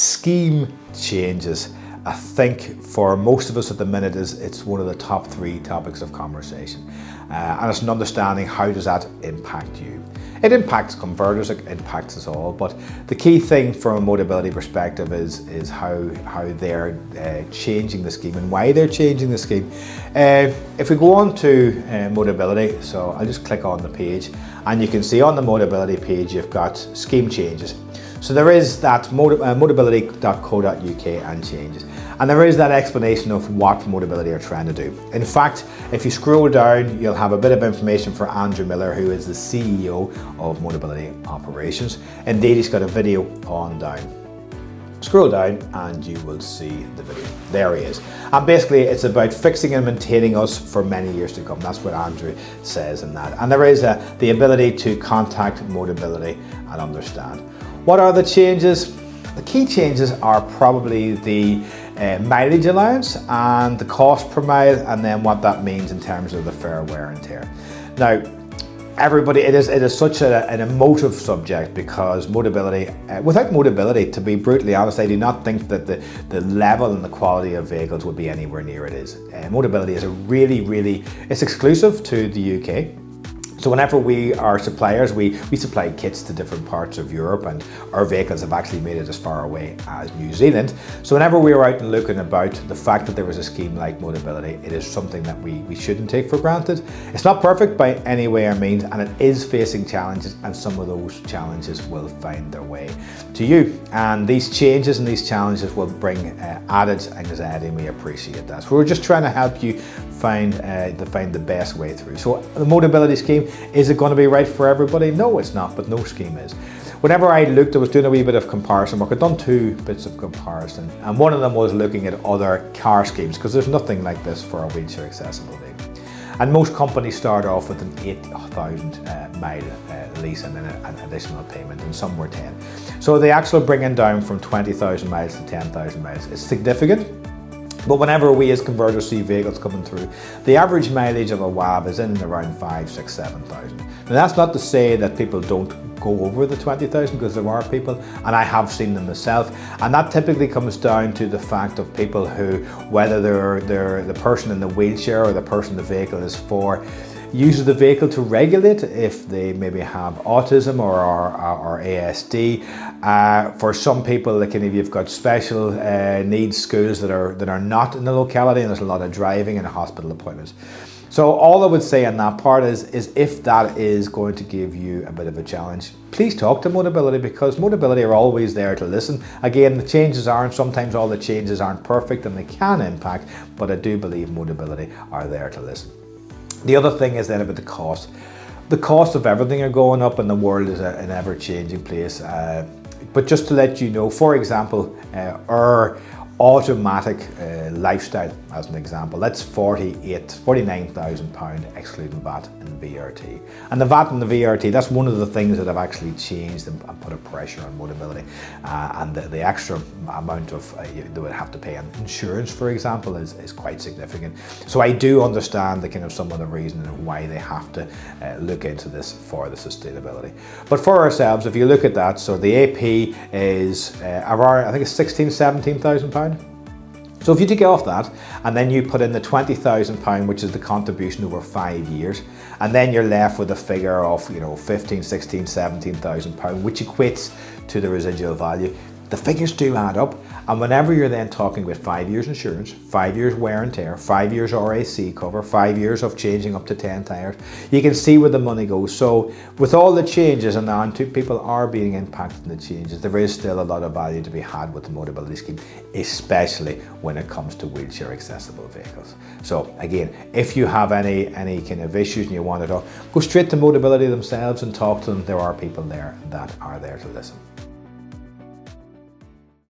scheme changes, I think for most of us at the minute it's one of the top 3 topics of conversation. And it's an understanding, how does that impact you? It impacts converters, it impacts us all, but the key thing from a Motability perspective is how they're changing the scheme and why they're changing the scheme. If we go on to Motability, so I'll just click on the page, and you can see on the Motability page you've got scheme changes. So there is that motability.co.uk and changes. And there is that explanation of what Motability are trying to do. In fact, if you scroll down, you'll have a bit of information for Andrew Miller, who is the CEO of Motability Operations. Indeed, he's got a video on down. Scroll down and you will see the video. There he is. And basically it's about fixing and maintaining us for many years to come. That's what Andrew says in that. And there is the ability to contact Motability and understand. What are the changes? The key changes are probably the mileage allowance and the cost per mile, and then what that means in terms of the fair wear and tear. Now, everybody, it is such an emotive subject, because Motability, without Motability, to be brutally honest, I do not think that the level and the quality of vehicles would be anywhere near it is. Motability is it's exclusive to the UK. So whenever we are suppliers, we supply kits to different parts of Europe, and our vehicles have actually made it as far away as New Zealand. So whenever we are out and looking about, the fact that there was a scheme like Motability, it is something that we shouldn't take for granted. It's not perfect by any way or means, and it is facing challenges, and some of those challenges will find their way to you. And these changes and these challenges will bring added anxiety, and we appreciate that. So we're just trying to help you find the best way through. So the Motability scheme, is it going to be right for everybody? No, it's not, but no scheme is. Whenever I looked, I was doing a wee bit of comparison work. I've done 2 bits of comparison, and one of them was looking at other car schemes, because there's nothing like this for a wheelchair accessible vehicle. And most companies start off with an 8,000 mile lease and then an additional payment, and some were 10. So the actual bringing down from 20,000 miles to 10,000 miles is significant. But whenever we as converters see vehicles coming through, the average mileage of a WAV is in and around 5, 6, 7,000. Now that's not to say that people don't go over the 20,000, because there are people, and I have seen them myself, and that typically comes down to the fact of people who, whether they're the person in the wheelchair or the person the vehicle is for, uses the vehicle to regulate if they maybe have autism or ASD. For some people, like if you've got special needs schools that are not in the locality, and there's a lot of driving and hospital appointments. So all I would say on that part is if that is going to give you a bit of a challenge, please talk to Motability, because Motability are always there to listen. Again, the changes aren't, sometimes all the changes aren't perfect and they can impact, but I do believe Motability are there to listen. The other thing is then about the cost. The cost of everything are going up, and the world is an ever-changing place. But just to let you know, for example, our automatic lifestyle, as an example, that's £49,000 excluding VAT and VRT. And the VAT and the VRT, that's one of the things that have actually changed and put a pressure on Motability. And the extra amount of they would have to pay on insurance, for example, is quite significant. So I do understand the kind of some of the reason and why they have to look into this for the sustainability. But for ourselves, if you look at that, so the AP is around, I think it's £16,000–17,000. So if you take off that, and then you put in the £20,000, which is the contribution over 5 years, and then you're left with a figure of, you know, £15,000, £16,000, £17,000, which equates to the residual value. The figures do add up, and whenever you're then talking about 5 years insurance, 5 years wear and tear, 5 years RAC cover, 5 years of changing up to 10 tyres, you can see where the money goes. So with all the changes, and now people are being impacted in the changes, there is still a lot of value to be had with the Motability scheme, especially when it comes to wheelchair accessible vehicles. So again, if you have any kind of issues and you want to talk, go straight to Motability themselves and talk to them. There are people there that are there to listen.